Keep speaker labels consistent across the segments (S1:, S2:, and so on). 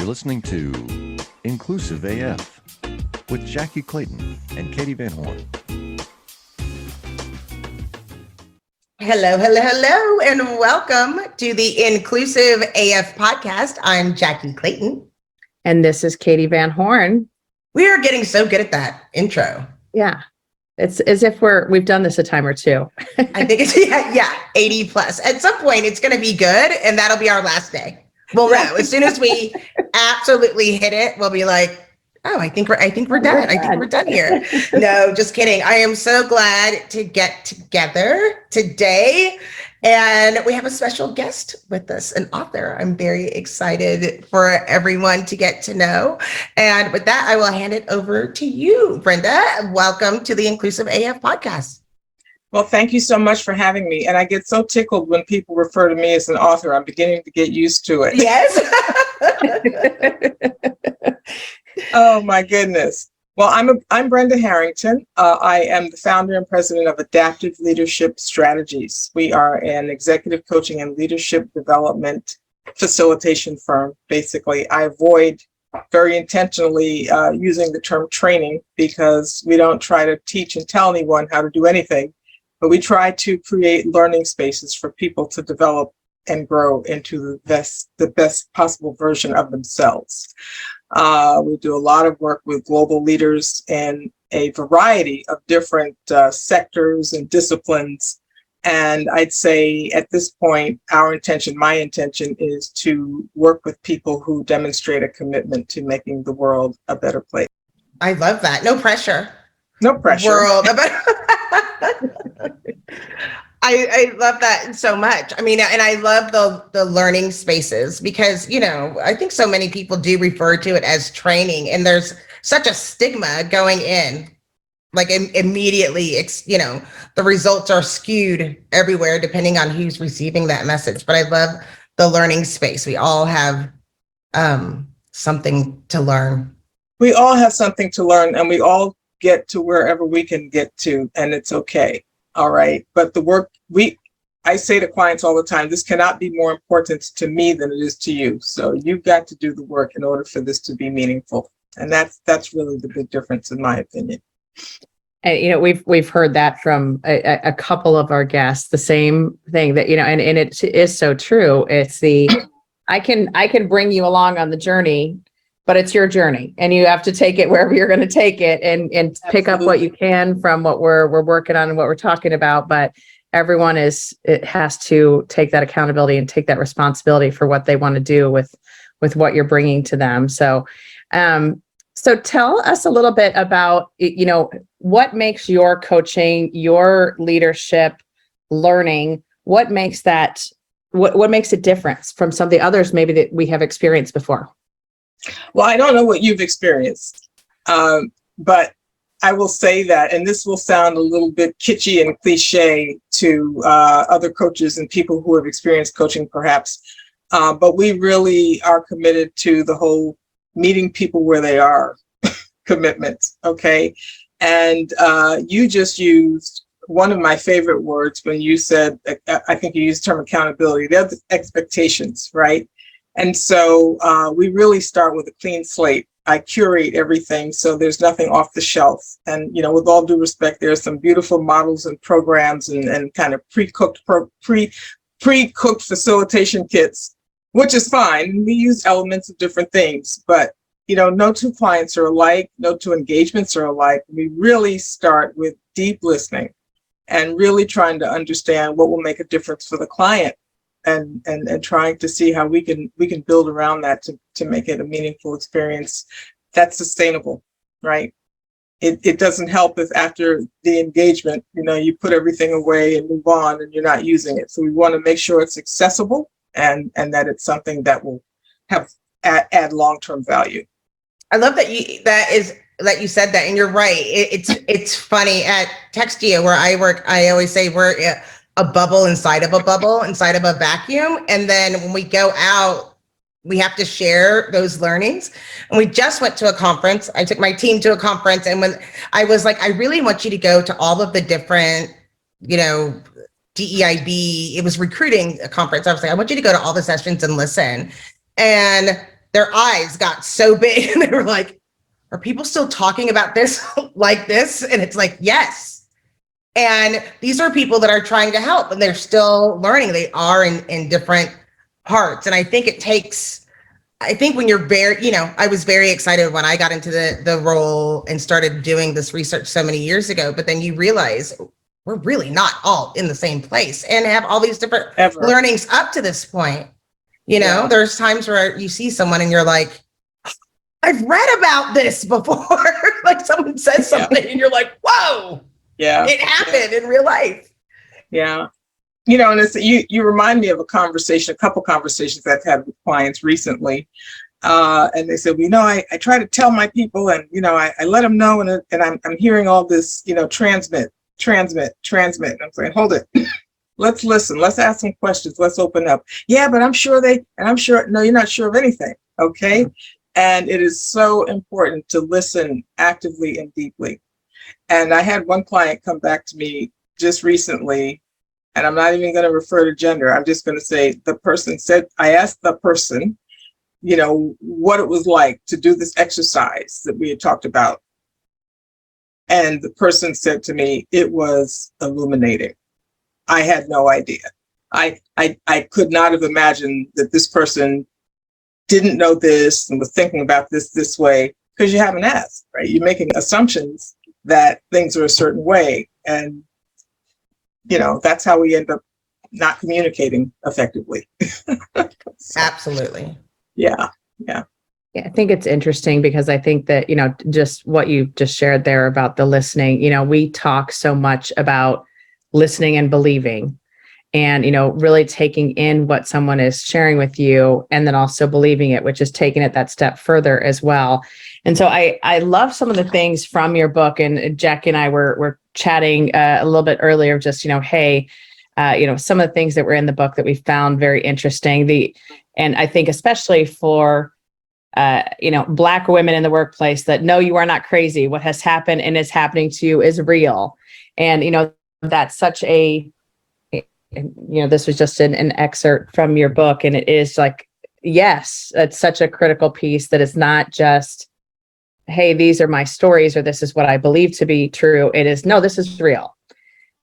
S1: listening to Inclusive AF with Jackye Clayton and Katee Van Horn.
S2: Hello, and welcome to the Inclusive AF podcast. I'm Jackye Clayton.
S3: And this is Katee Van Horn.
S2: We are getting so good at that intro.
S3: Yeah. It's as if we've done this a time or two.
S2: I think it's, 80 plus. At some point, it's going to be good, and that'll be our last day. Well, no, as soon as we absolutely hit it, we'll be like, oh, I think we're done. I think we're done here. No, just kidding. I am so glad to get together today. And we have a special guest with us, an author I'm very excited for everyone to get to know. And with that, I will hand it over to you, Brenda. Welcome to the Inclusive AF podcast.
S4: Well, thank you so much for having me. And I get so tickled when people refer to me as an author. I'm beginning to get used to it.
S2: Yes.
S4: Oh, my goodness. Well, I'm Brenda Harrington. I am the founder and president of Adaptive Leadership Strategies. We are an executive coaching and leadership development facilitation firm. Basically, I avoid very intentionally using the term training because we don't try to teach and tell anyone how to do anything, but we try to create learning spaces for people to develop and grow into the best possible version of themselves. We do a lot of work with global leaders in a variety of different sectors and disciplines. And I'd say at this point, my intention is to work with people who demonstrate a commitment to making the world a better place.
S2: I love that. No pressure.
S4: No pressure.
S2: I love that so much. I mean, and I love the learning spaces because, I think so many people do refer to it as training, and there's such a stigma going in, like immediately, the results are skewed everywhere depending on who's receiving that message. But I love the learning space. We all have something to learn.
S4: We all have something to learn, and we all get to wherever we can get to, and it's okay. All right. But the work I say to clients all the time, this cannot be more important to me than it is to you. So you've got to do the work in order for this to be meaningful. And that's really the big difference, in my opinion.
S3: And, we've heard that from a couple of our guests, the same thing that, and it is so true. It's I can bring you along on the journey, but it's your journey and you have to take it wherever you're going to take it and pick up what you can from what we're working on and what we're talking about. But everyone has to take that accountability and take that responsibility for what they want to do with what you're bringing to them. So tell us a little bit about, what makes your coaching, your leadership, learning, what makes it different from some of the others maybe that we have experienced before?
S4: Well, I don't know what you've experienced, but I will say that, and this will sound a little bit kitschy and cliche to other coaches and people who have experienced coaching perhaps, but we really are committed to the whole meeting people where they are commitment, okay? And you just used one of my favorite words when you said, I think you used the term accountability, they're the expectations, right? And so we really start with a clean slate. I curate everything so there's nothing off the shelf. And, with all due respect, there's some beautiful models and programs and kind of pre-cooked facilitation kits, which is fine. We use elements of different things, but, no two clients are alike, no two engagements are alike. We really start with deep listening and really trying to understand what will make a difference for the client. And trying to see how we can build around that to make it a meaningful experience that's sustainable, right? It doesn't help if after the engagement, you put everything away and move on and you're not using it. So we want to make sure it's accessible and that it's something that will add long-term value.
S2: I love that you said that, and you're right. It's funny at Textia where I work. I always say we're a bubble inside of a vacuum. And then when we go out, we have to share those learnings. And we just went to a conference. I took my team to a conference. And when I was like, I really want you to go to all of the different, DEIB, it was recruiting a conference. I was like, I want you to go to all the sessions and listen. And their eyes got so big and they were like, are people still talking about this like this? And it's like, yes. And these are people that are trying to help and they're still learning. They are in different parts. And I think when you're very, I was very excited when I got into the role and started doing this research so many years ago, but then you realize we're really not all in the same place and have all these different learnings up to this point. There's times where you see someone and you're like, I've read about this before. Like someone says something and you're like, whoa, it happened in real life.
S4: Yeah. And it's, you remind me of a couple conversations I've had with clients recently. And they said, I try to tell my people and, I let them know and I'm hearing all this, transmit. And I'm saying, hold it. Let's listen. Let's ask some questions. Let's open up. Yeah, but I'm sure no, you're not sure of anything. Okay. And it is so important to listen actively and deeply. And I had one client come back to me just recently, and I'm not even going to refer to gender. I'm just going to say the person said, I asked the person, what it was like to do this exercise that we had talked about. And the person said to me, it was illuminating. I had no idea. I could not have imagined that this person didn't know this and was thinking about this way, because you haven't asked, right? You're making assumptions that things are a certain way. And, that's how we end up not communicating effectively.
S2: Absolutely.
S4: Yeah.
S3: Yeah, I think it's interesting because I think that, just what you just shared there about the listening, we talk so much about listening and believing and, really taking in what someone is sharing with you and then also believing it, which is taking it that step further as well. And so I love some of the things from your book, and Jack and I were chatting a little bit earlier, just, hey, some of the things that were in the book that we found very interesting. And I think especially for Black women in the workplace, that no, you are not crazy. What has happened and is happening to you is real. And, that's such this was just an excerpt from your book. And it is like, yes, it's such a critical piece that it's not just, hey, these are my stories, or this is what I believe to be true. It is, no, this is real.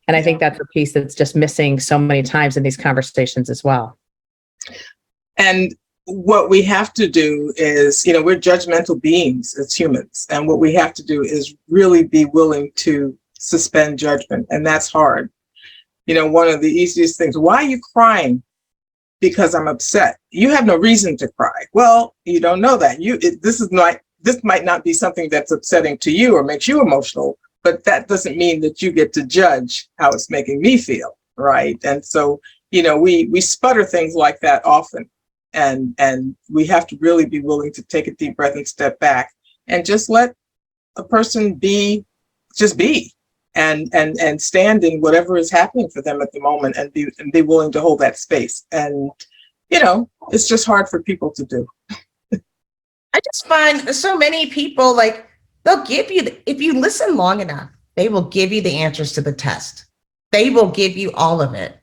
S3: And I think that's a piece that's just missing so many times in these conversations as well.
S4: And what we have to do is, we're judgmental beings as humans. And what we have to do is really be willing to suspend judgment. And that's hard. One of the easiest things, why are you crying? Because I'm upset. You have no reason to cry. Well, you don't know that. This might not be something that's upsetting to you or makes you emotional, but that doesn't mean that you get to judge how it's making me feel, right? And so, we sputter things like that often. And we have to really be willing to take a deep breath and step back and just let a person be and stand in whatever is happening for them at the moment and be willing to hold that space. And, it's just hard for people to do.
S2: I just find so many people, like, they'll give you, if you listen long enough, they will give you the answers to the test. They will give you all of it.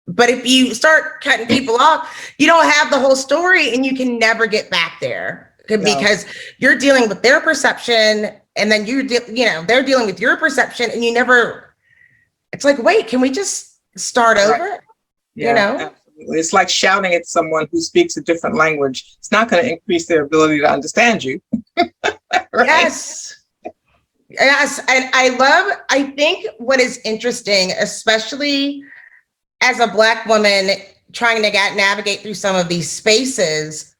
S2: But if you start cutting people off, you don't have the whole story and you can never get back there because you're dealing with their perception and then they're dealing with your perception and it's like, wait, can we just start over?
S4: Yeah, absolutely. It's like shouting at someone who speaks a different language. It's not going to increase their ability to understand you. Right?
S2: Yes. And I think what is interesting, especially as a Black woman trying to navigate through some of these spaces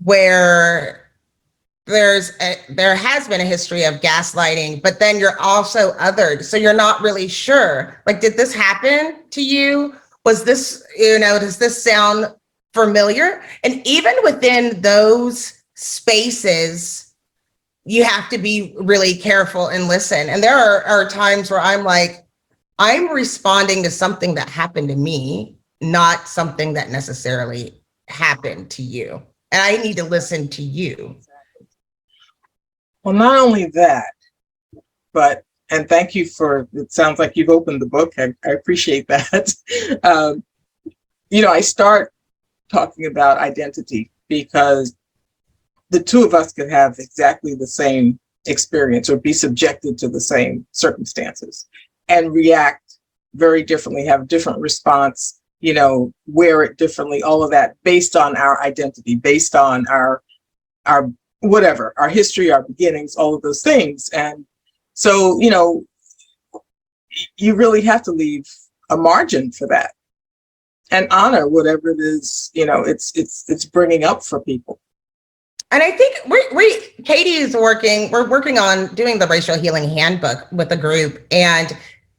S2: where there has been a history of gaslighting, but then you're also othered. So you're not really sure, like, did this happen to you? Was this, does this sound familiar? And even within those spaces, you have to be really careful and listen. And there are times where I'm like, I'm responding to something that happened to me, not something that necessarily happened to you. And I need to listen to you.
S4: Well, not only that, but, and thank you it sounds like you've opened the book. I appreciate that. I start talking about identity because the two of us could have exactly the same experience or be subjected to the same circumstances and react very differently, have a different response, wear it differently, all of that based on our identity, based on our whatever, our history, our beginnings, all of those things. And so, you really have to leave a margin for that and honor whatever it is, it's bringing up for people.
S2: And I think we're working on doing the racial healing handbook with a group. And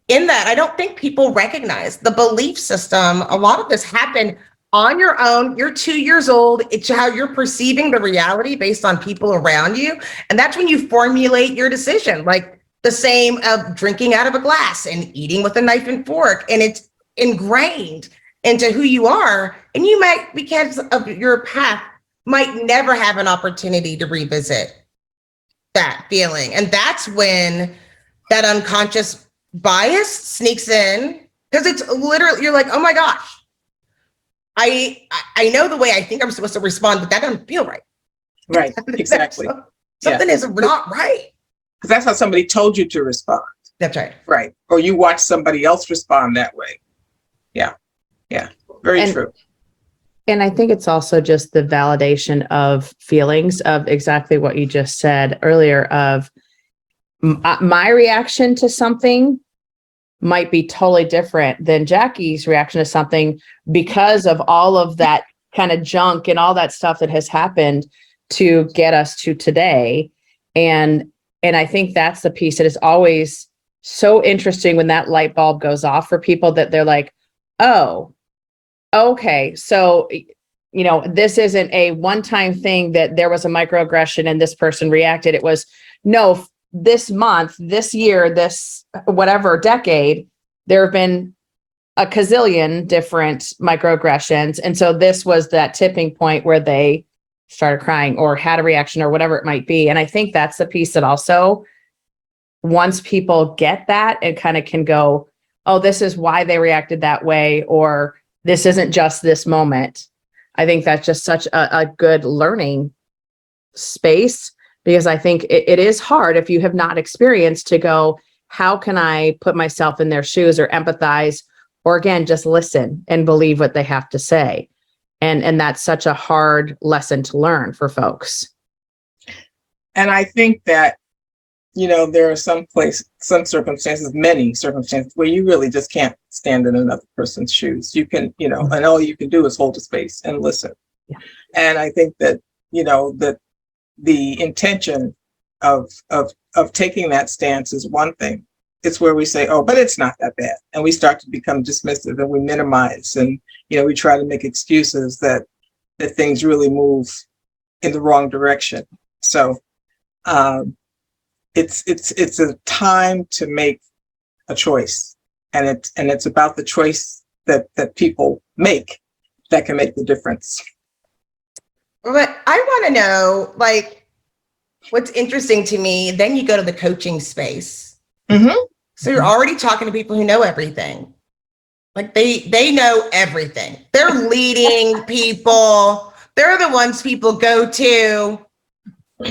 S2: in that, I don't think people recognize the belief system. A lot of this happened on your own. You're 2 years old. It's how you're perceiving the reality based on people around you. And that's when you formulate your decision, like the same of drinking out of a glass and eating with a knife and fork. And it's ingrained into who you are. And you might, because of your path, might never have an opportunity to revisit that feeling. And that's when that unconscious bias sneaks in, because it's literally, you're like, oh my gosh, I know the way I think I'm supposed to respond, but that doesn't feel right.
S4: Right, exactly.
S2: Something is not right.
S4: Because that's how somebody told you to respond.
S2: That's right.
S4: Right. Or you watch somebody else respond that way. Yeah. Very true.
S3: And I think it's also just the validation of feelings of exactly what you just said earlier of my reaction to something might be totally different than Jackie's reaction to something because of all of that kind of junk and all that stuff that has happened to get us to today. And I think that's the piece that is always so interesting when that light bulb goes off for people, that they're like, oh, okay, so, this isn't a one-time thing that there was a microaggression and this person reacted. It was, no, this month, this year, this whatever decade, there have been a gazillion different microaggressions. And so this was that tipping point where they started crying or had a reaction or whatever it might be. And I think that's the piece that also, once people get that and kind of can go, oh, this is why they reacted that way, or this isn't just this moment. I think that's just such a good learning space, because I think it is hard if you have not experienced to go, how can I put myself in their shoes or empathize, or again, just listen and believe what they have to say. And that's such a hard lesson to learn for folks.
S4: And I think that, there are some circumstances, many circumstances where you really just can't stand in another person's shoes. You can, and all you can do is hold a space and listen. Yeah. And I think that, that the intention of taking that stance is one thing. It's where we say, oh, but it's not that bad. And we start to become dismissive and we minimize and, we try to make excuses that things really move in the wrong direction. So, it's a time to make a choice, and it's about the choice that people make that can make the difference.
S2: But I want to know, like, what's interesting to me, then you go to the coaching space.
S4: Mm-hmm.
S2: So you're already talking to people who know everything. Like they know everything. They're leading people. They're the ones people go to,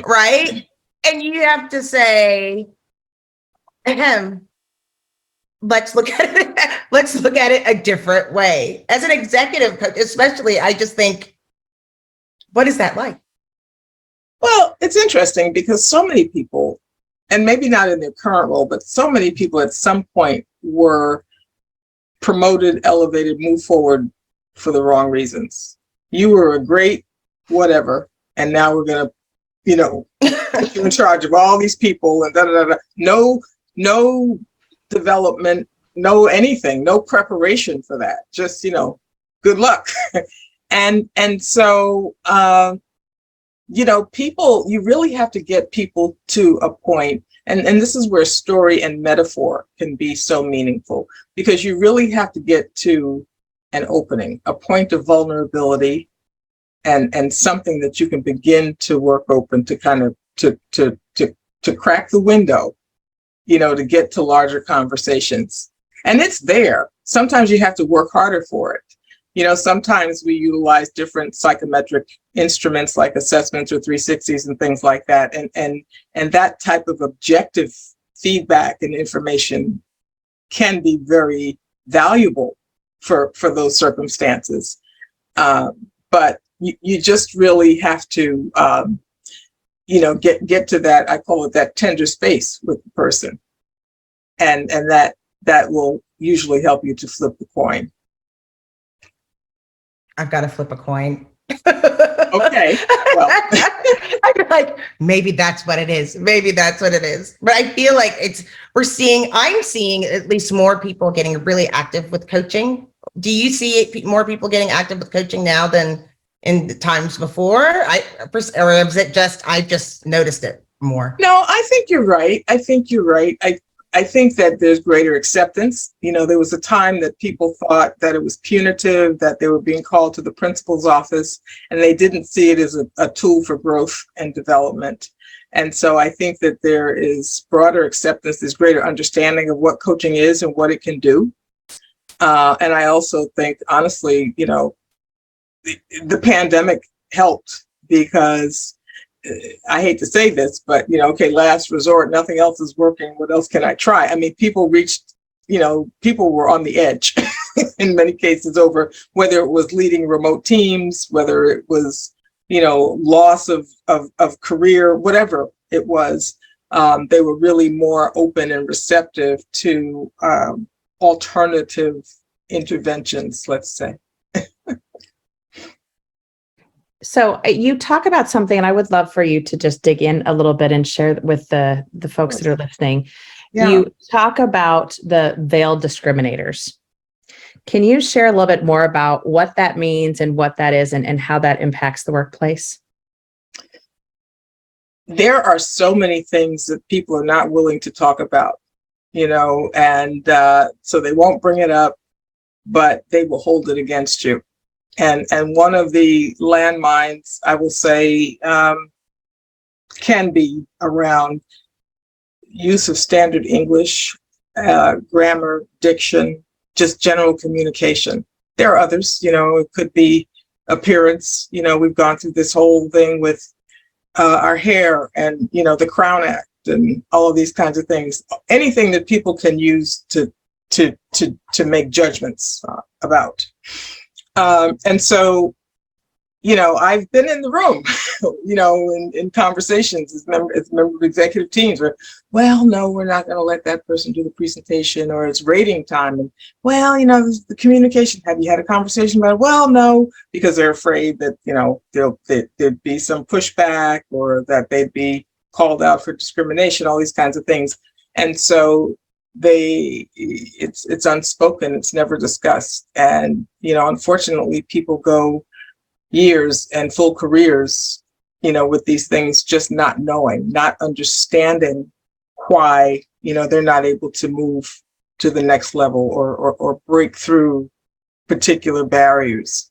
S2: right? And you have to say, let's look at it. Let's look at it a different way. As an executive coach, especially, I just think, what is that like?
S4: Well, it's interesting because so many people, and maybe not in their current role, but so many people at some point were promoted, elevated, moved forward for the wrong reasons. You were a great whatever, and now we're going to, put you in charge of all these people and no development, no anything, no preparation for that. Just, good luck. And so, people, you really have to get people to a point, and this is where story and metaphor can be so meaningful, because you really have to get to an opening, a point of vulnerability, and something that you can begin to work open to kind of to crack the window, to get to larger conversations. And it's there. Sometimes you have to work harder for it. sometimes we utilize different psychometric instruments like assessments or 360s and things like that. And that type of objective feedback and information can be very valuable for those circumstances. But you just really have to, get to that, I call it that tender space with the person. And that will usually help you to flip the coin.
S2: I've got to flip a coin.
S4: Okay. Well,
S2: I'm like, maybe that's what it is. Maybe that's what it is. But I feel like I'm seeing at least more people getting really active with coaching. Do you see more people getting active with coaching now than in the times before? Or is it just, I just noticed it more?
S4: No, I think you're right. I think that there's greater acceptance. There was a time that people thought that it was punitive, that they were being called to the principal's office, and they didn't see it as a tool for growth and development. And so I think that there is broader acceptance, there's greater understanding of what coaching is and what it can do. And I also think, honestly, the pandemic helped because I hate to say this, but, okay, last resort, nothing else is working. What else can I try? I mean, people were on the edge in many cases over whether it was leading remote teams, whether it was, loss of career, whatever it was. They were really more open and receptive to alternative interventions, let's say.
S3: So you talk about something, and I would love for you to just dig in a little bit and share with the folks that are listening.
S4: Yeah.
S3: You talk about the veiled discriminators. Can you share a little bit more about what that means and what that is and how that impacts the workplace?
S4: There are so many things that people are not willing to talk about, and so they won't bring it up, but they will hold it against you. And one of the landmines, I will say, can be around use of standard English, grammar, diction, just general communication. There are others, it could be appearance. We've gone through this whole thing with our hair and, the Crown Act and all of these kinds of things. Anything that people can use to make judgments about. And so, I've been in the room, in conversations as member of executive teams where, well, no, we're not going to let that person do the presentation, or it's rating time. And, well, the communication, have you had a conversation about it? Well, no, because they're afraid that, there'd be some pushback or that they'd be called out for discrimination, all these kinds of things. And so it's unspoken, it's never discussed. And, unfortunately, people go years and full careers, with these things, just not knowing, not understanding why, they're not able to move to the next level or break through particular barriers.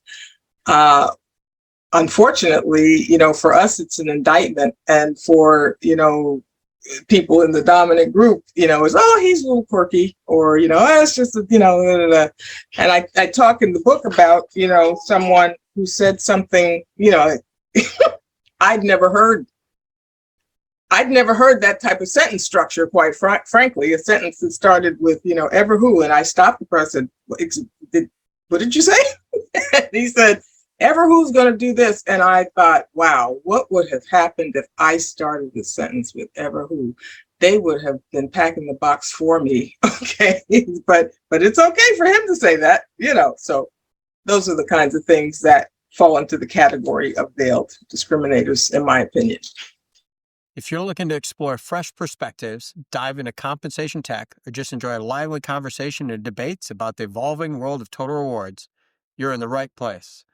S4: Unfortunately, for us, it's an indictment. And for, people in the dominant group, is, oh, he's a little quirky, or, it's just, And I talk in the book about, someone who said something, I'd never heard that type of sentence structure, quite frankly, a sentence that started with, ever who, and I stopped the person. What did you say? And he said, ever who's going to do this? And I thought, wow, what would have happened if I started the sentence with ever who? They would have been packing the box for me. Okay. But it's okay for him to say that, so those are the kinds of things that fall into the category of veiled discriminators, in my opinion.
S5: If you're looking to explore fresh perspectives, dive into compensation tech, or just enjoy a lively conversation and debates about the evolving world of total rewards, you're in the right place.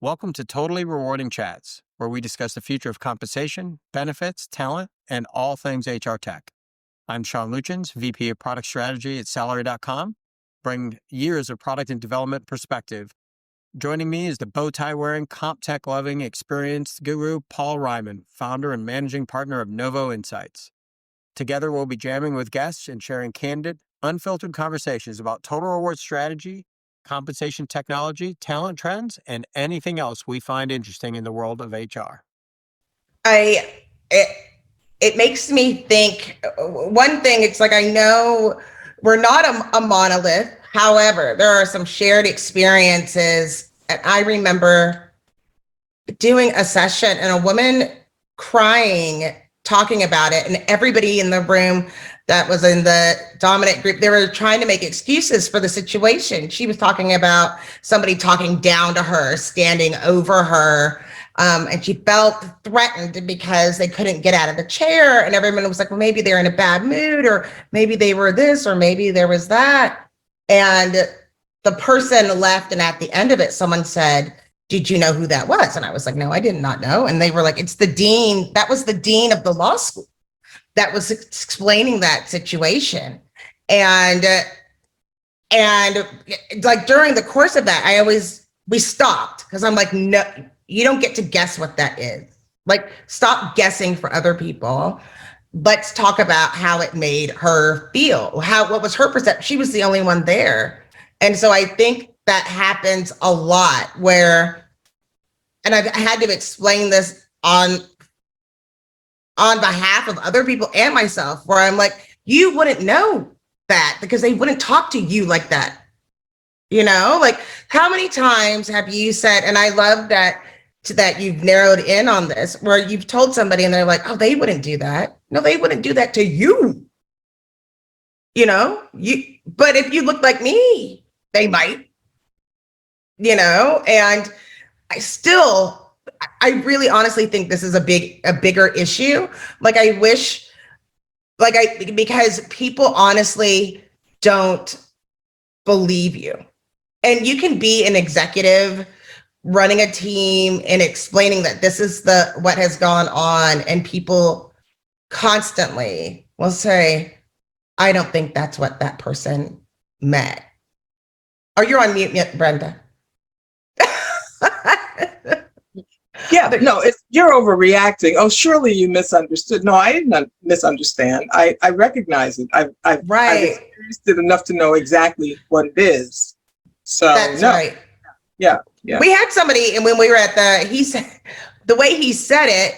S5: Welcome to Totally Rewarding Chats, where we discuss the future of compensation, benefits, talent, and all things HR tech. I'm Sean Luchins, VP of Product Strategy at Salary.com, bringing years of product and development perspective. Joining me is the bow tie wearing, comp tech loving, experienced guru Paul Ryman, founder and managing partner of Novo Insights. Together, we'll be jamming with guests and sharing candid, unfiltered conversations about total reward strategy, compensation technology, talent trends, and anything else we find interesting in the world of HR.
S2: It makes me think, one thing, it's like, I know we're not a monolith. However, there are some shared experiences. And I remember doing a session and a woman crying, talking about it, and everybody in the room that was in the dominant group, they were trying to make excuses for the situation. She was talking about somebody talking down to her, standing over her, and she felt threatened because they couldn't get out of the chair. And everyone was like, well, maybe they're in a bad mood, or maybe they were this, or maybe there was that. And the person left, and at the end of it, someone said, did you know who that was? And I was like, no, I did not know. And they were like, it's the dean. That was the dean of the law school that was explaining that situation. And like during the course of that, we stopped, because I'm like, no, you don't get to guess what that is. Like, stop guessing for other people. Let's talk about how it made her feel. What was her perception? She was the only one there. And so I think that happens a lot where, and I've had to explain this on behalf of other people and myself, where I'm like, you wouldn't know that because they wouldn't talk to you like that. You know, like, how many times have you said, and I love that you've narrowed in on this, where you've told somebody and they're like, oh, they wouldn't do that. No, they wouldn't do that to you. You know, but if you look like me, they might, you know. And I really honestly think this is a bigger issue. Like, I wish, because people honestly don't believe you. And you can be an executive running a team and explaining that this is what has gone on, and people constantly will say, I don't think that's what that person meant. Oh, you're on mute, Brenda.
S4: Yeah, no, you're overreacting. Oh, surely you misunderstood. No, I didn't misunderstand. I recognize it. I've experienced it enough to know exactly what it is. So
S2: that's right.
S4: Yeah.
S2: We had somebody, and when we were he said, the way he said it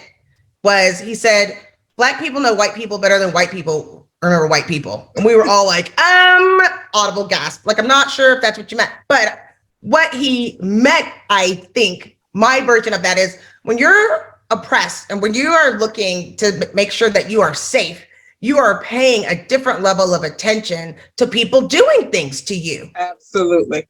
S2: was, he said, Black people know white people better than white people remember white people. And we were all like, audible gasp. Like, I'm not sure if that's what you meant. But what he meant, I think, my version of that is, when you're oppressed and when you are looking to make sure that you are safe, you are paying a different level of attention to people doing things to you.
S4: Absolutely.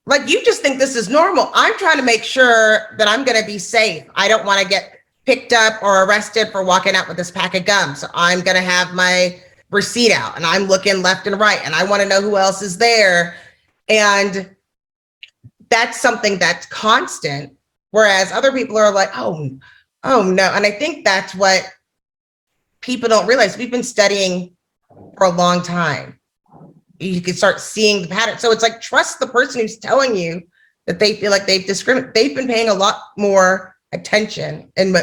S2: Like, you just think this is normal. I'm trying to make sure that I'm going to be safe. I don't want to get picked up or arrested for walking out with this pack of gum. So I'm going to have my receipt out, and I'm looking left and right, and I want to know who else is there. And that's something that's constant. Whereas other people are like, oh no. And I think that's what people don't realize. We've been studying for a long time. You can start seeing the pattern. So it's like, trust the person who's telling you that they feel like they've discriminated. They've been paying a lot more attention and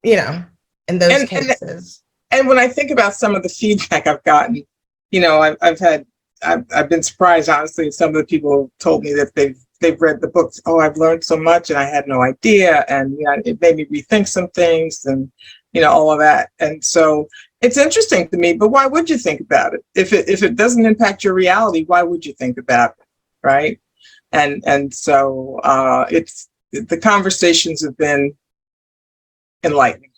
S2: you know, in those cases.
S4: And when I think about some of the feedback I've gotten, you know, I've been surprised, honestly. Some of the people told me that they've read the books. Oh, I've learned so much, and I had no idea, and you know, it made me rethink some things, and you know, all of that. And so it's interesting to me. But why would you think about it if it doesn't impact your reality? Why would you think about it, right? And so it's the conversations have been enlightening.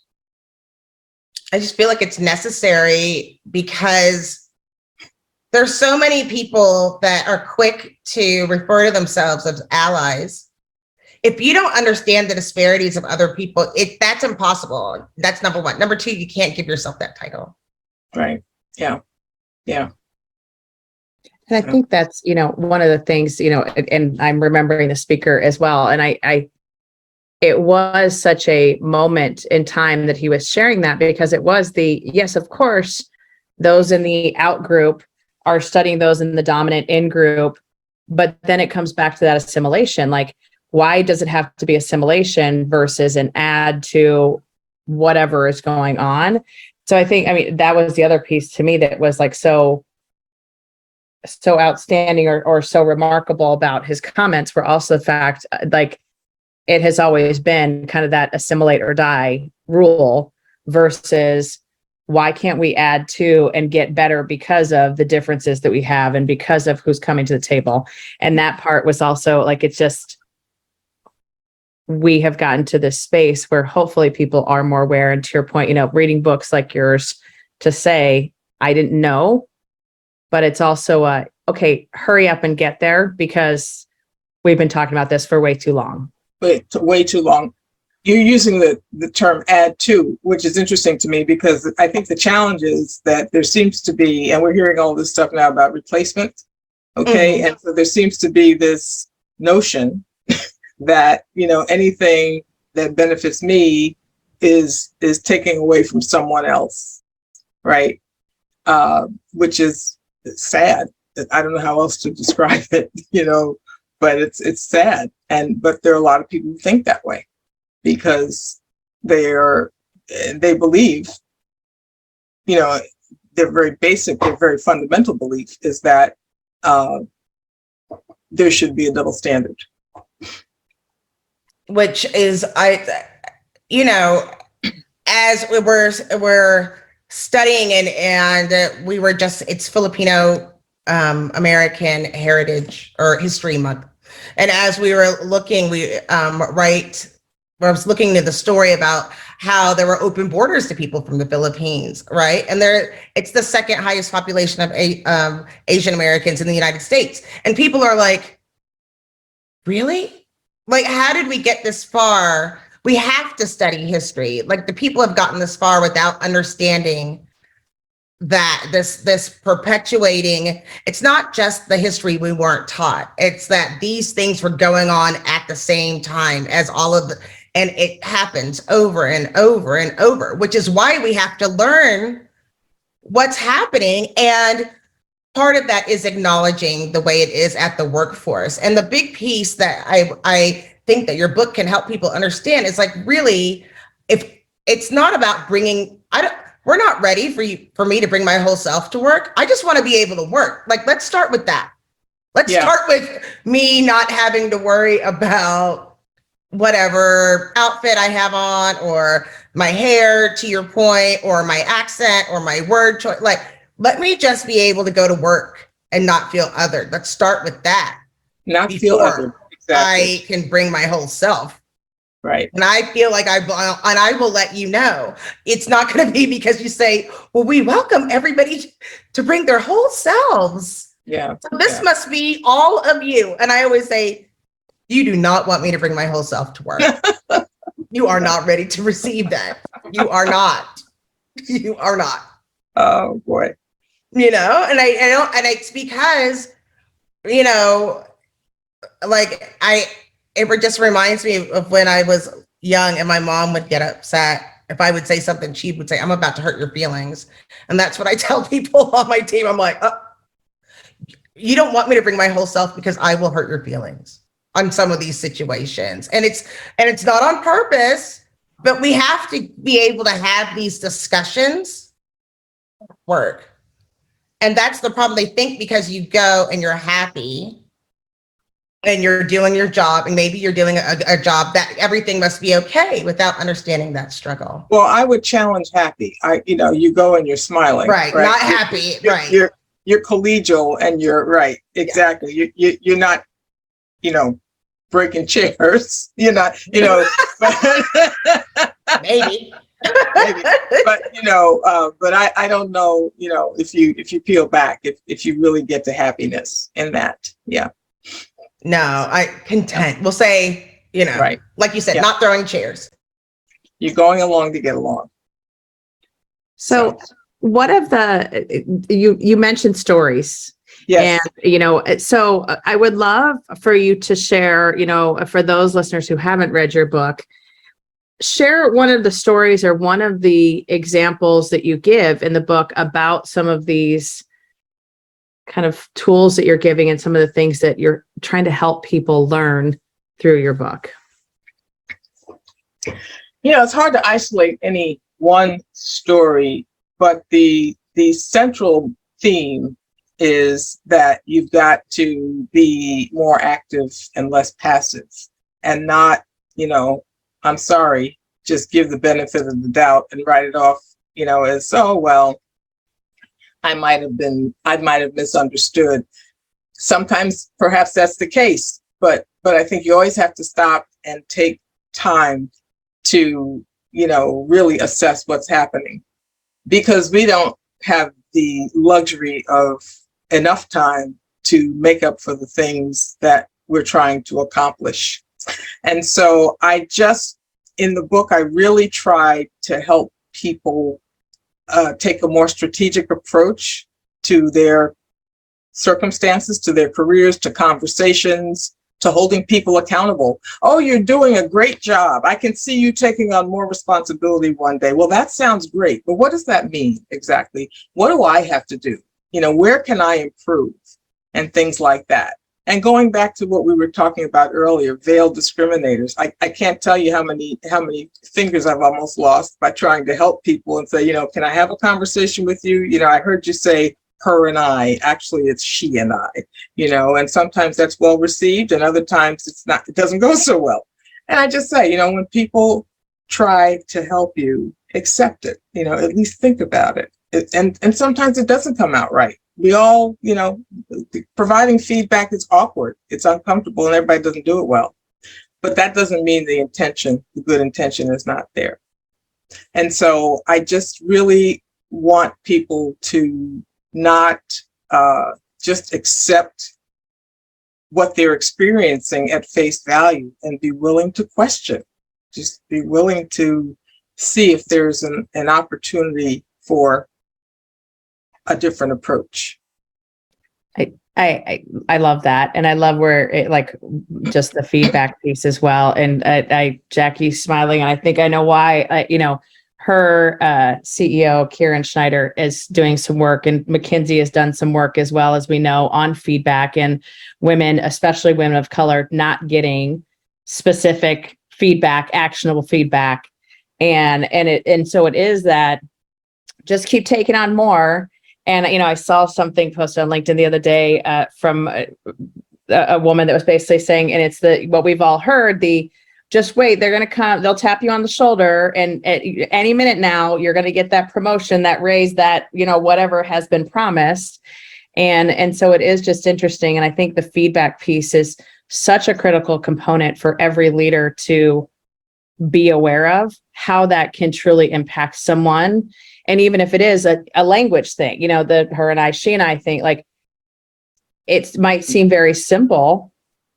S2: I just feel like it's necessary because there's so many people that are quick to refer to themselves as allies. If you don't understand the disparities of other people, that's impossible. That's number one. Number two, you can't give yourself that title.
S4: Right. Yeah.
S3: And I think that's, you know, one of the things, you know, and I'm remembering the speaker as well. And it was such a moment in time that he was sharing that, because it was yes, of course, those in the out group are studying those in the dominant in group, but then it comes back to that assimilation. Like, why does it have to be assimilation versus an add to whatever is going on? So I think, that was the other piece to me that was like, so so outstanding or so remarkable about his comments were also the fact, like, it has always been kind of that assimilate or die rule versus why can't we add to and get better because of the differences that we have and because of who's coming to the table. And that part was also like, it's just, we have gotten to this space where hopefully people are more aware. And to your point, reading books like yours to say, I didn't know, but it's also okay, hurry up and get there because we've been talking about this for way too long.
S4: Way too long. You're using the term add to, which is interesting to me because I think the challenge is that there seems to be, and we're hearing all this stuff now about replacement. Okay. And so there seems to be this notion that, anything that benefits me is taking away from someone else. Right. Which is sad. I don't know how else to describe it, but it's sad. But there are a lot of people who think that way because they believe, their very basic, their very fundamental belief is that there should be a double standard.
S2: Which is, as we're studying and we were just, it's Filipino American Heritage or History Month. And as we were looking, I was looking at the story about how there were open borders to people from the Philippines, right? And it's the second highest population of Asian Americans in the United States. And people are like, really? Like, how did we get this far? We have to study history. Like, the people have gotten this far without understanding that this perpetuating, it's not just the history we weren't taught. It's that these things were going on at the same time as and it happens over and over and over, which is why we have to learn what's happening. And part of that is acknowledging the way it is at the workforce. And the big piece that I think that your book can help people understand is like, really, if it's not about we're not ready for me to bring my whole self to work. I just want to be able to work. Like, let's start with that. Let's start with me not having to worry about whatever outfit I have on or my hair, to your point, or my accent or my word choice. Like, let me just be able to go to work and not feel othered. Let's start with that.
S4: Not feel othered. Exactly.
S2: I can bring my whole self.
S4: Right.
S2: And I feel like I will let you know, it's not going to be because you say, well, we welcome everybody to bring their whole selves.
S4: Yeah.
S2: So this must be all of you. And I always say, you do not want me to bring my whole self to work. You are not ready to receive that. You are not. You are not.
S4: Oh boy.
S2: And it's because, like it just reminds me of when I was young and my mom would get upset if I would say something. She would say, I'm about to hurt your feelings. And that's what I tell people on my team. I'm like, oh, you don't want me to bring my whole self because I will hurt your feelings on some of these situations. And it's not on purpose, but we have to be able to have these discussions work. And that's the problem. They think because you go and you're happy and you're doing your job, and maybe you're doing a job, that everything must be okay without understanding that struggle.
S4: Well, I would challenge happy. You go and you're smiling.
S2: Right. Not happy. Right.
S4: You're collegial and you're right. Exactly. Yeah. You're not, breaking chairs. You're not,
S2: maybe.
S4: Maybe. But but I don't know, if you peel back, if you really get to happiness in that. Yeah.
S2: No, content. We'll say,
S4: right.
S2: Like you said, not throwing chairs.
S4: You're going along to get along.
S3: So what of you mentioned stories.
S4: Yes.
S3: And, so I would love for you to share, for those listeners who haven't read your book, share one of the stories or one of the examples that you give in the book about some of these kind of tools that you're giving and some of the things that you're trying to help people learn through your book.
S4: It's hard to isolate any one story, but the central theme is that you've got to be more active and less passive, and not, I'm sorry, just give the benefit of the doubt and write it off, as, oh, well, I might have misunderstood. Sometimes perhaps that's the case, but I think you always have to stop and take time to, really assess what's happening, because we don't have the luxury of enough time to make up for the things that we're trying to accomplish. And so in the book, I really tried to help people take a more strategic approach to their circumstances, to their careers, to conversations, to holding people accountable. Oh, you're doing a great job. I can see you taking on more responsibility one day. Well, that sounds great, but what does that mean exactly? What do I have to do? Where can I improve? And things like that. And going back to what we were talking about earlier, veiled discriminators. I can't tell you how many fingers I've almost lost by trying to help people and say, can I have a conversation with you? I heard you say her and I. Actually, it's she and I. And sometimes that's well received, and other times it's not. It doesn't go so well. And I just say, when people try to help you, accept it. At least think about it. And sometimes it doesn't come out right. We all, providing feedback is awkward. It's uncomfortable, and everybody doesn't do it well. But that doesn't mean the good intention is not there. And so I just really want people to not just accept what they're experiencing at face value, and be willing to question. Just be willing to see if there's an opportunity for a different approach.
S3: I love that. And I love where just the feedback piece as well. And Jackie's smiling, and I think I know why. Her CEO, Karen Schneider, is doing some work, and McKinsey has done some work as well, as we know, on feedback, and women, especially women of color, not getting specific feedback, actionable feedback. And so it is that just keep taking on more. And, I saw something posted on LinkedIn the other day from a woman that was basically saying, and it's what we've all heard, just wait, they're going to come, they'll tap you on the shoulder, and at any minute now, you're going to get that promotion, that raise, that, whatever has been promised. And so it is just interesting. And I think the feedback piece is such a critical component for every leader to be aware of, how that can truly impact someone. And even if it is a language thing, the her and I, she and I thing, it might seem very simple,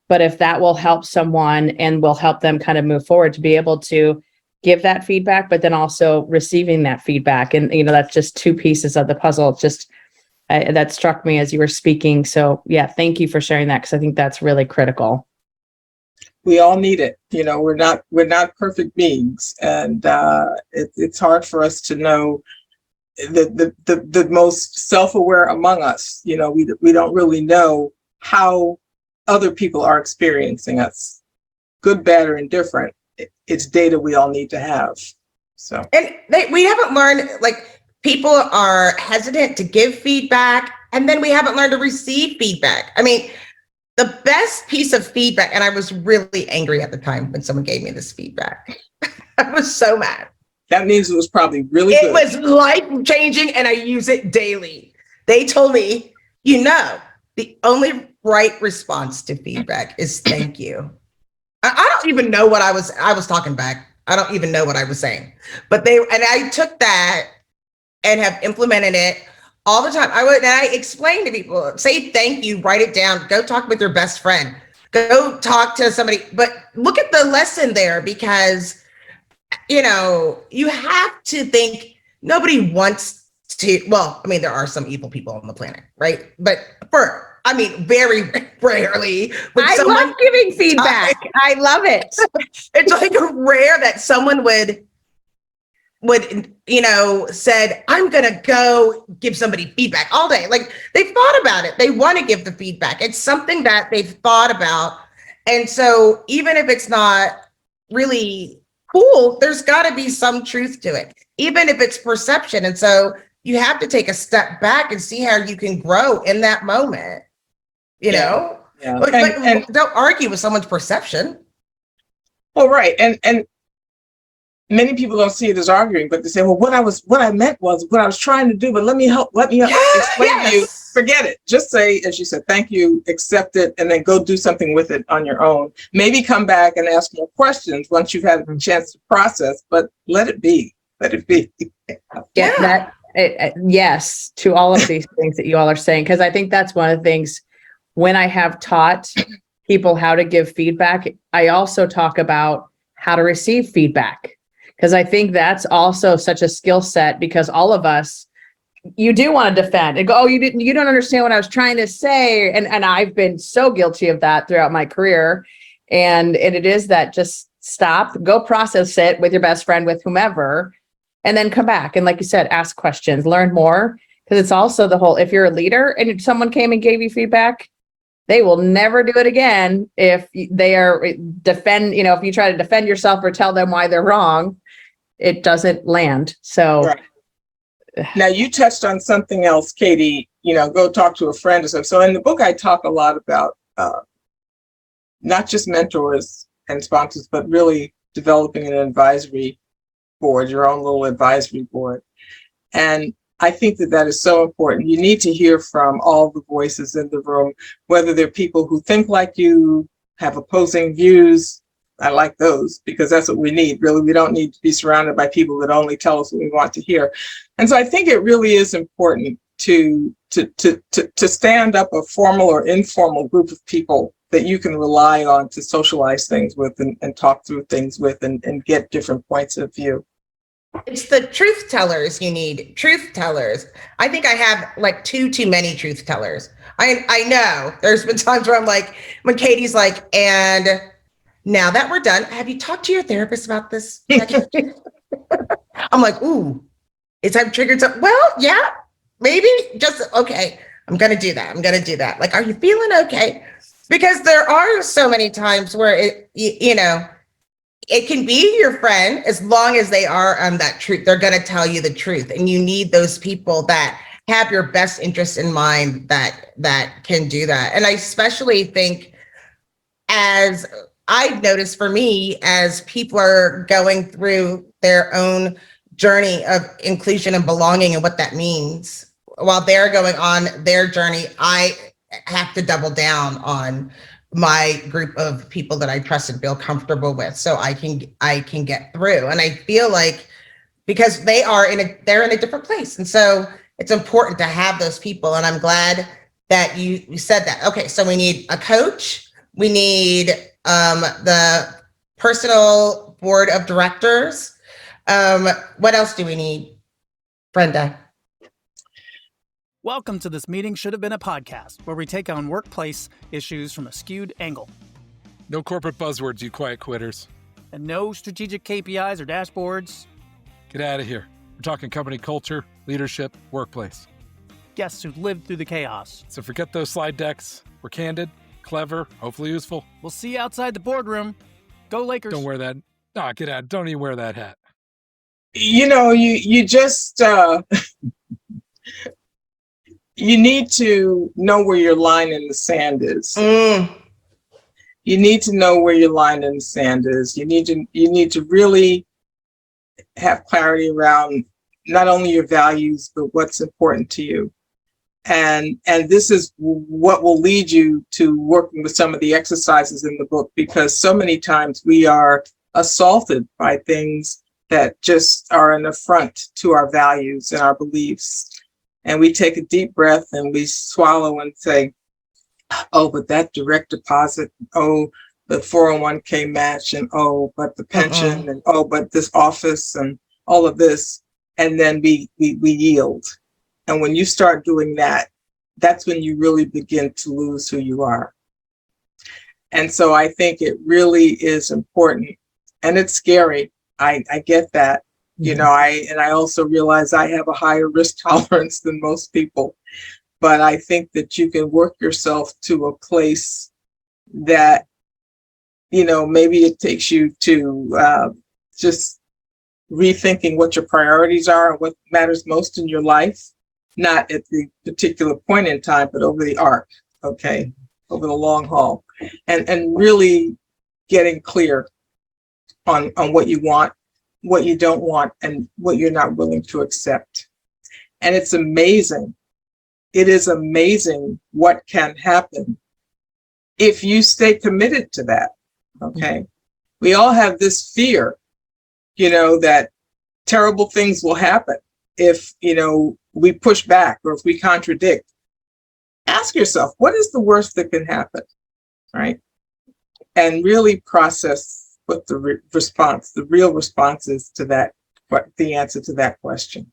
S3: but if that will help someone and will help them kind of move forward to be able to give that feedback, but then also receiving that feedback. And, that's just two pieces of the puzzle. Just that struck me as you were speaking. So yeah, thank you for sharing that, because I think that's really critical.
S4: We all need it. We're not perfect beings, and it's hard for us to know the most self-aware among us. We don't really know how other people are experiencing us, good, bad, or indifferent. It's data we all need to have. So,
S2: and we haven't learned, people are hesitant to give feedback, and then we haven't learned to receive feedback. I mean, the best piece of feedback, and I was really angry at the time when someone gave me this feedback. I was so mad.
S4: That means it was probably really good.
S2: It was life-changing, and I use it daily. They told me, the only right response to feedback is thank you. I don't even know what I was talking back. I don't even know what I was saying. But I took that and have implemented it all the time. I explain to people, say thank you, write it down, go talk with your best friend, go talk to somebody. But look at the lesson there, because you have to think nobody wants to, there are some evil people on the planet, right? But very rarely.
S3: I love giving feedback. I love it.
S2: It's rare that someone would said, I'm going to go give somebody feedback all day. They've thought about it. They want to give the feedback. It's something that they've thought about. And so even if it's not really cool, there's got to be some truth to it, even if it's perception. And so, you have to take a step back and see how you can grow in that moment, you know?
S4: Yeah.
S2: But don't argue with someone's perception.
S4: Well, right. And many people don't see it as arguing, but they say, well, what I meant was what I was trying to do, but let me help explain to you. Forget it. Just say, as you said, thank you, accept it, and then go do something with it on your own. Maybe come back and ask more questions once you've had a chance to process, but let it be. Let it be.
S3: Yes, to all of these things that you all are saying, because I think that's one of the things when I have taught people how to give feedback, I also talk about how to receive feedback, because I think that's also such a skill set, because all of us, you do want to defend and go, oh, you don't understand what I was trying to say. And I've been so guilty of that throughout my career. And it is that, just stop, go process it with your best friend, with whomever, and then come back. And like you said, ask questions, learn more. Because it's also the whole, if you're a leader and if someone came and gave you feedback, they will never do it again. If they are if you try to defend yourself or tell them why they're wrong, it doesn't land. So.
S4: Right. Now, you touched on something else, Katie, go talk to a friend or something. So in the book, I talk a lot about not just mentors and sponsors, but really developing an advisory board, your own little advisory board. And I think that is so important. You need to hear from all the voices in the room, whether they're people who think like you, have opposing views. I like those, because that's what we need. Really, we don't need to be surrounded by people that only tell us what we want to hear. And so I think it really is important to stand up a formal or informal group of people that you can rely on to socialize things with and talk through things with and get different points of view.
S2: It's the truth tellers you need. Truth tellers. I think I have like too many truth tellers. I know there's been times where I'm like, when Katie's like, and now that we're done, have you talked to your therapist about this? I'm like, ooh, is that triggered something? Well, yeah, maybe. Just okay. I'm gonna do that. Like, are you feeling okay? Because there are so many times where it can be your friend, as long as they are on that truth. They're gonna tell you the truth, and you need those people that have your best interest in mind that can do that. And I especially think, as I've noticed for me, as people are going through their own journey of inclusion and belonging and what that means, while they're going on their journey, I have to double down on my group of people that I trust and feel comfortable with, so I can get through. And I feel like, because they're in a different place, and so it's important to have those people. And I'm glad that you said that. Okay, so we need a coach. We need the personal board of directors. What else do we need, Brenda?
S6: Welcome to This Meeting Should Have Been a Podcast, where we take on workplace issues from a skewed angle.
S7: No corporate buzzwords, you quiet quitters.
S6: And no strategic KPIs or dashboards.
S7: Get out of here. We're talking company culture, leadership, workplace.
S6: Guests who've lived through the chaos.
S7: So forget those slide decks. We're candid, clever, hopefully useful.
S6: We'll see you outside the boardroom. Go Lakers.
S7: Don't wear that. Ah, get out. Don't even wear that hat.
S4: You just... You need to know where your line in the sand is. You need to know where your line in the sand is. You need to really have clarity around not only your values, but what's important to you. And this is what will lead you to working with some of the exercises in the book, because so many times we are assaulted by things that just are an affront to our values and our beliefs. And we take a deep breath and we swallow and say, oh, but that direct deposit, oh, the 401k match, and oh, but the pension, and oh, but this office and all of this. And then we yield. And when you start doing that, that's when you really begin to lose who you are. And so I think it really is important. And it's scary. I get that. I also realize I have a higher risk tolerance than most people, but I think that you can work yourself to a place that, maybe it takes you to just rethinking what your priorities are and what matters most in your life, not at the particular point in time, but over the arc, okay, over the long haul, and really getting clear on what you want, what you don't want, and what you're not willing to accept. And it's amazing. It is amazing what can happen if you stay committed to that, okay? We all have this fear, that terrible things will happen if, we push back or if we contradict. Ask yourself, what is the worst that can happen, right? And really process what the real response is to that, the answer to that question.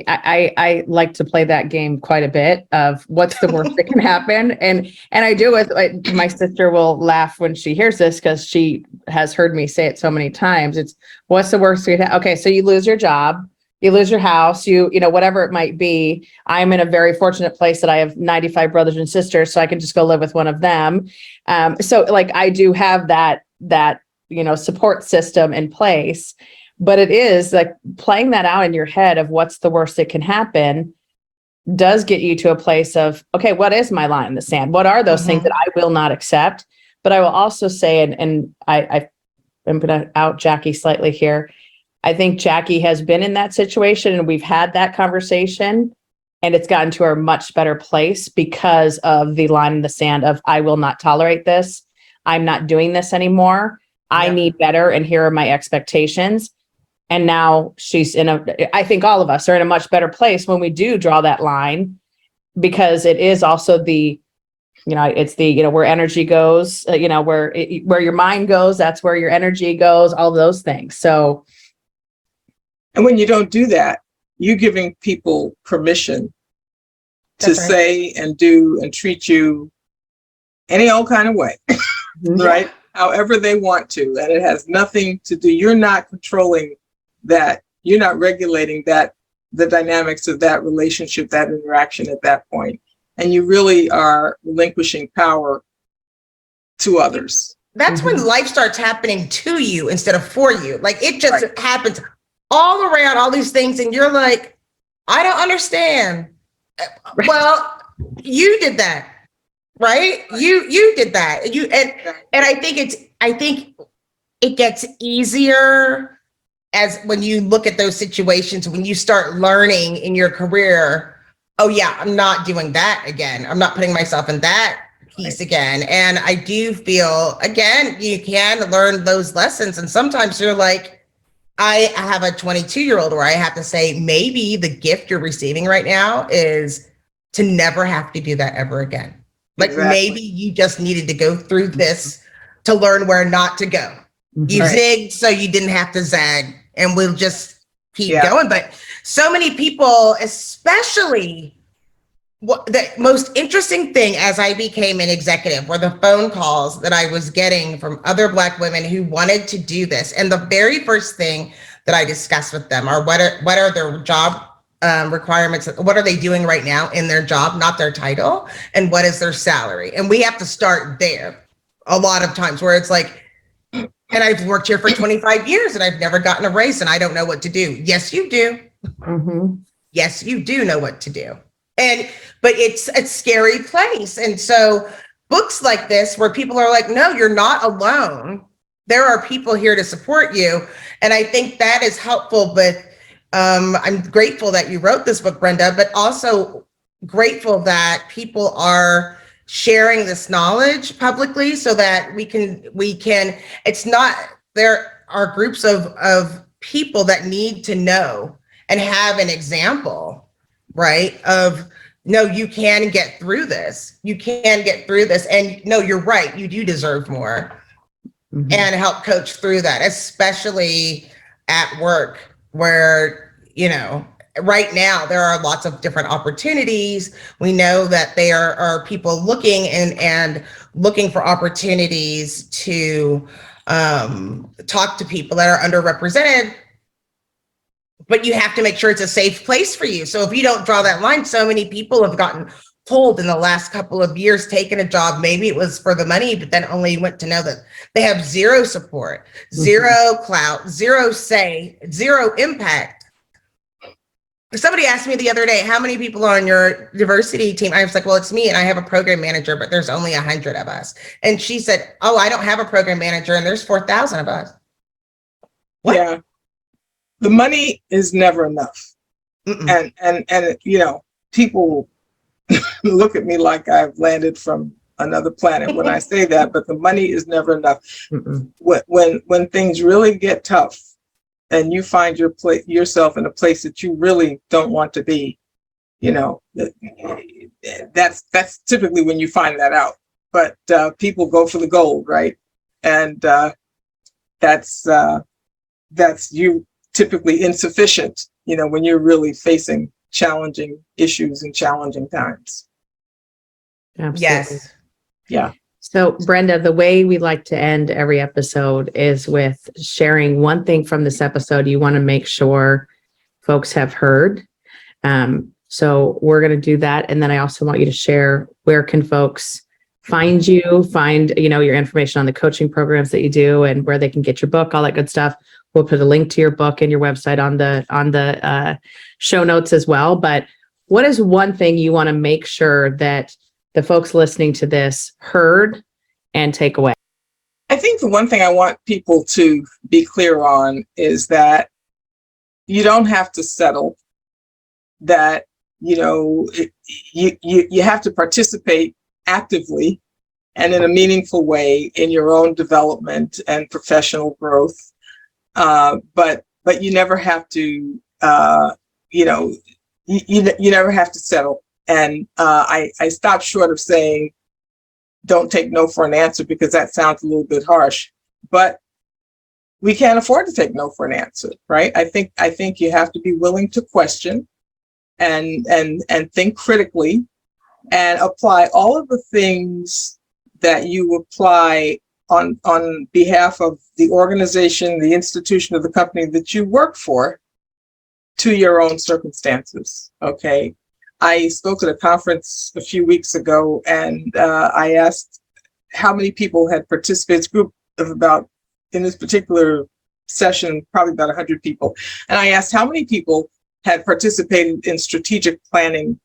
S3: I like to play that game quite a bit of what's the worst that can happen. And I do it. My sister will laugh when she hears this because she has heard me say it so many times. It's what's the worst that can happen? Okay, so you lose your job, you lose your house, whatever it might be. I'm in a very fortunate place that I have 95 brothers and sisters, so I can just go live with one of them. So like I do have that support system in place. But it is like playing that out in your head of what's the worst that can happen does get you to a place of, okay, what is my line in the sand? What are those things that I will not accept? But I will also say, and I'm going to out Jackye slightly here. I think Jackye has been in that situation and we've had that conversation and it's gotten to a much better place because of the line in the sand of, I will not tolerate this. I'm not doing this anymore. I need better. And here are my expectations. And now she's I think all of us are in a much better place when we do draw that line, because it is also it's where energy goes, where your mind goes, that's where your energy goes, all of those things. So.
S4: And when you don't do that, you're giving people permission to say and do and treat you any old kind of way, right? However they want to. And it has nothing to do, you're not controlling that, you're not regulating that, the dynamics of that relationship, that interaction at that point. And you really are relinquishing power to others.
S2: That's when life starts happening to you instead of for you. Like it just happens all around, all these things. And you're like, I don't understand. Well, you did that, right? You did that. And I think it gets easier as when you look at those situations, when you start learning in your career, oh yeah, I'm not doing that again. I'm not putting myself in that piece again. And I do feel, again, you can learn those lessons. And sometimes you're like, I have a 22-year-old where I have to say, maybe the gift you're receiving right now is to never have to do that ever again. Like maybe you just needed to go through this to learn where not to go. You zigged so you didn't have to zag, and we'll just keep going. But so many people, especially the most interesting thing as I became an executive were the phone calls that I was getting from other Black women who wanted to do this. And the very first thing that I discussed with them are what are their job requirements? What are they doing right now in their job, not their title? And what is their salary? And we have to start there a lot of times where it's like, and I've worked here for 25 years and I've never gotten a raise and I don't know what to do. Yes, you do. Yes, you do know what to do. But it's a scary place. And so books like this, where people are like, no, you're not alone. There are people here to support you. And I think that is helpful. But I'm grateful that you wrote this book, Brenda, but also grateful that people are sharing this knowledge publicly so that we can, it's not, there are groups of people that need to know and have an example, right? Of, no, you can get through this. You can get through this. And no, you're right. You do deserve more. And help coach through that, especially at work where, right now there are lots of different opportunities. We know that there are people looking and looking for opportunities to talk to people that are underrepresented, but you have to make sure it's a safe place for you. So if you don't draw that line, so many people have gotten told in the last couple of years, taken a job, maybe it was for the money, but then only went to know that they have zero support, zero clout, zero say, zero impact. Somebody asked me the other day, how many people are on your diversity team? I was like, well, it's me and I have a program manager, but there's only 100 of us. And she said, oh, I don't have a program manager and there's 4,000 of us. What?
S4: Yeah. The money is never enough. And you know, people look at me like I've landed from another planet when I say that, but the money is never enough. When things really get tough, and you find yourself in a place that you really don't want to be, you know, that's typically when you find that out. But people go for the gold, right? And that's you typically insufficient, you know, when you're really facing challenging issues and challenging times.
S3: Absolutely.
S2: Yes.
S4: Yeah.
S3: So, Brenda, the way we like to end every episode is with sharing one thing from this episode you want to make sure folks have heard. So we're going to do that. And then I also want you to share, where can folks find you, your information on the coaching programs that you do and where they can get your book, all that good stuff. We'll put a link to your book and your website on the show notes as well. But what is one thing you want to make sure that the folks listening to this heard and take away?
S4: I think the one thing I want people to be clear on is that you don't have to settle, that, you know, you have to participate actively and in a meaningful way in your own development and professional growth. But you never have to, you never have to settle. And I stopped short of saying, don't take no for an answer, because that sounds a little bit harsh, but we can't afford to take no for an answer, right? I think you have to be willing to question and think critically and apply all of the things that you apply on behalf of the organization, the institution, or the company that you work for to your own circumstances, okay? I spoke at a conference a few weeks ago, and I asked how many people had participated. It's a group of about, in this particular session, probably about 100 people. And I asked how many people had participated in strategic planning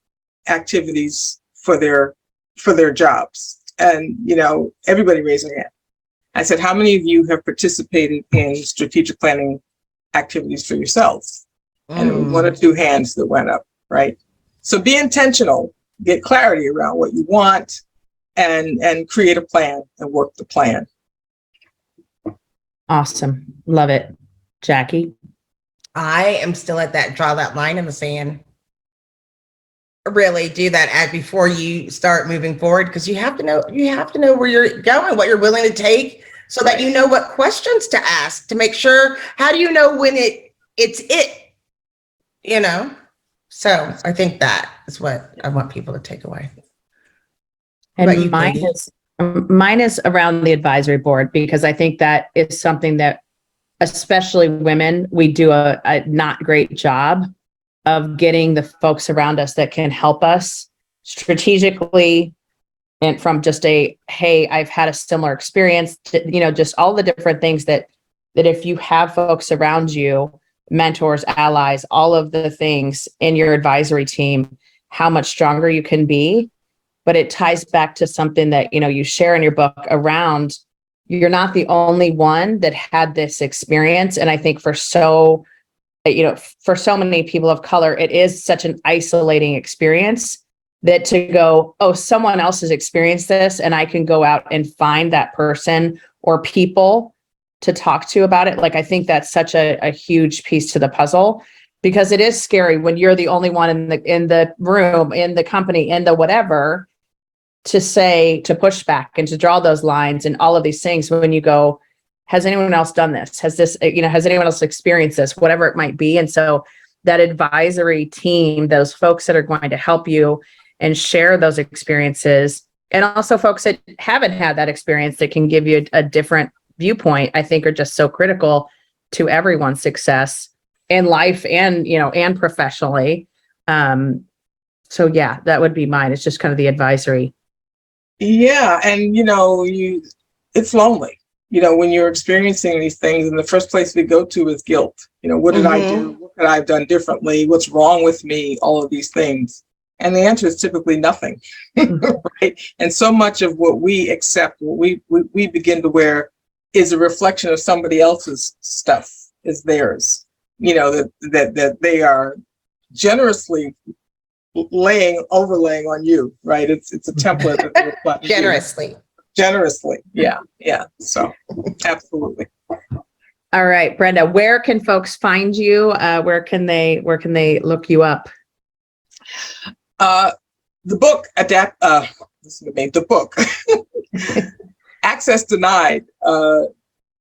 S4: activities for their jobs. And, you know, everybody raised their hand. I said, how many of you have participated in strategic planning activities for yourselves? And it was one or two hands that went up, right? So be intentional, get clarity around what you want, and create a plan and work the plan.
S3: Awesome. Love it. Jackye?
S2: I am still at that, draw that line in the sand. Really do that before you start moving forward, because you have to know where you're going, what you're willing to take, so that you know what questions to ask to make sure. How do you know when it's it, you know? So I think that is what I want people to take away.
S3: And mine is around the advisory board, because I think that is something that, especially women, we do a not great job of getting the folks around us that can help us strategically, and from just hey, I've had a similar experience, you know, just all the different things that if you have folks around you, mentors, allies, all of the things in your advisory team, how much stronger you can be. But it ties back to something that, you know, you share in your book around, you're not the only one that had this experience. And I think for so many people of color, it is such an isolating experience that to go, oh, someone else has experienced this, and I can go out and find that person or people to talk to about it. Like, I think that's such a huge piece to the puzzle, because it is scary when you're the only one in the room, in the company, in the whatever, to push back and to draw those lines and all of these things. When you go, has anyone else done this? Has anyone else experienced this? Whatever it might be. And so that advisory team, those folks that are going to help you and share those experiences, and also folks that haven't had that experience that can give you a different viewpoint, I think are just so critical to everyone's success in life and, you know, and professionally. So yeah, that would be mine. It's just kind of the advisory.
S4: Yeah. And, it's lonely, when you're experiencing these things, and the first place we go to is guilt. What did I do? What could I have done differently? What's wrong with me? All of these things. And the answer is typically nothing, right? And so much of what we accept, what we begin to wear is a reflection of somebody else's stuff, is theirs, that they are generously overlaying on you, right? It's a template that they reflect generously. Yeah. So absolutely.
S3: All right, Brenda, where can folks find you? Where can they look you up?
S4: The book the book Access Denied,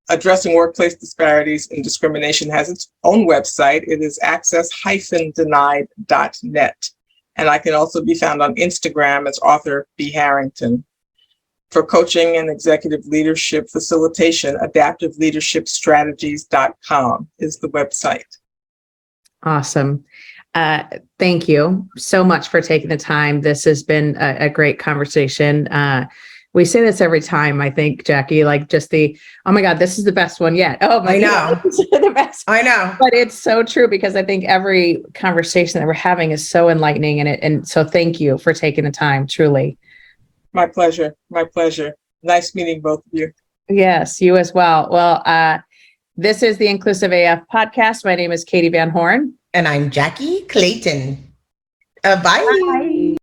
S4: Addressing Workplace Disparities and Discrimination, has its own website. It is access-denied.net. And I can also be found on Instagram as author B. Harrington. For coaching and executive leadership facilitation, adaptiveleadershipstrategies.com is the website.
S3: Awesome. Thank you so much for taking the time. This has been a great conversation. We say this every time, I think, Jackye, like just oh my God, this is the best one yet. Oh my God, this is the best.
S2: I know.
S3: But it's so true, because I think every conversation that we're having is so enlightening. And so thank you for taking the time, truly.
S4: My pleasure. Nice meeting both of you.
S3: Yes, you as well. Well, this is the Inclusive AF podcast. My name is Katee Van Horn.
S2: And I'm Jackye Clayton. Bye.
S3: Bye.